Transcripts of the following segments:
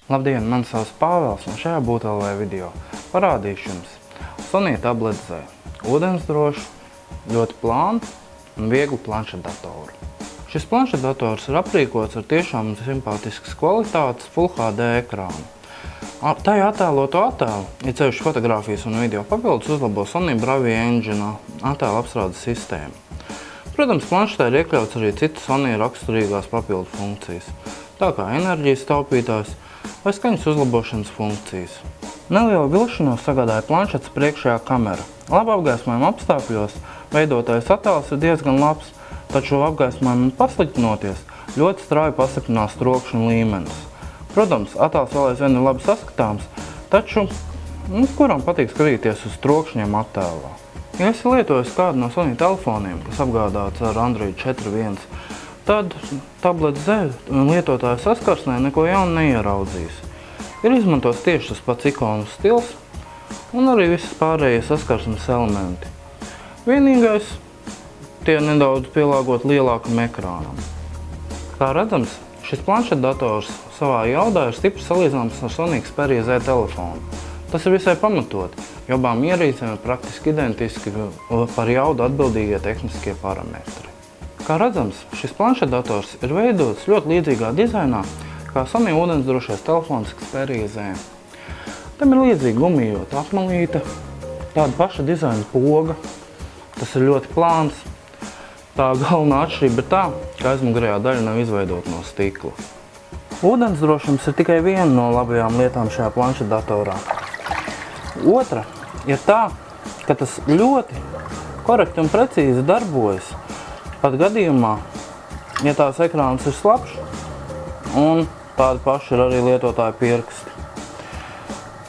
Labdien, man sauc Pāvels, un šajā BūtLV video parādīšu jums Sony Tablet Z. Ūdensdrošu, ļoti plānu un vieglu planšetdatoru. Šis planšetdators ir aprīkots ar tiešām simpātiskas kvalitātes Full HD ekrānu. Tajā attēloto attēlu, ja ceļš fotogrāfijas un video papildus, uzlabo Sony Bravia Engine attēlu apstrādes sistēmu. Protams, planšetē ir iekļauts arī citas Sony raksturīgās papildu funkcijas, tā kā enerģijas taupītājs vai skaņas uzlabošanas funkcijas. Nelielu vilšanos sagādāja planšetes priekšējā kamera. Labi apgaismojuma apstākļos veidotais attēls ir diezgan labs, taču apgaismojumam pasliktinoties ļoti strauji pasliktinās trokšņa līmenis. Protams, attēls vēl aizvien ir labi saskatāms, taču kuram patīk skatīties uz trokšņiem attēlā. Ja esi lietojis kādu no Sony telefoniem, kas apgādāts ar Android 4.1, tad Tablet Z lietotāja saskarsnē neko jaunu neieraudzīs. Ir izmantots tieši tas pats ikonu stils un arī visas pārējie saskarsmes elementi. Vienīgais, tie nedaudz pielāgot lielākam ekrānam. Kā redzams, šis planšetdators savā jaudā ir stipri salīdzināms ar Sony Xperia Z telefonu. Tas ir visai pamatot, jo abām ierīcēm ir praktiski identiski par jaudu atbildīgie tehniskie parametri. Kā redzams, šis planšetdators ir veidots ļoti līdzīgā dizainā, kā Sony ūdensdrošais telefons Xperia Z. Tam ir līdzīga gumijota apmalīte, tāda paša dizaina poga, tas ir ļoti plāns. Tā galvenā atšķirība ir tā, ka aizmugurējā daļa nav izveidota no stikla. Ūdensdrošums ir tikai viena no labajām lietām šajā planšetdatorā. Otra ir tā, ka tas ļoti korekti un precīzi darbojas, pat gadījumā, ja tās ekrāns ir slapjš, un tādi paši ir arī lietotāja pirksti.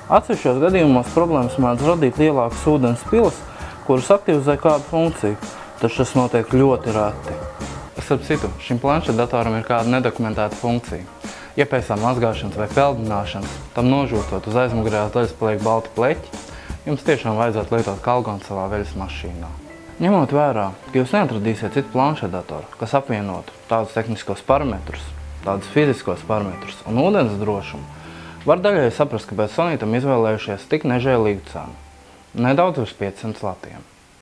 Atsevišķos gadījumos problēmas mēdz radīt lielākas ūdens pilas, kuras aktivizē kādu funkciju, taču tas notiek ļoti reti. Starp citu, šim planšetdatoram ir kāda nedokumentēta funkcija. Ja pēc tam mazgāšanas vai peldināšanas, tam nožūstot uz aizmugurējās daļas paliek balti pleķi, jums tiešām vajadzētu lietot kalgonu savā veļas mašīnā. Ņemot vērā, ka jūs neatradīsiet citu planšetdatoru, kas apvienotu tādus tehniskos parametrus, tādus fiziskos parametrus un ūdens drošumu, var daļai saprast, kāpēc Sony tam izvēlējušies tik nežēlīgu cenu – nedaudz virs 500 latiem.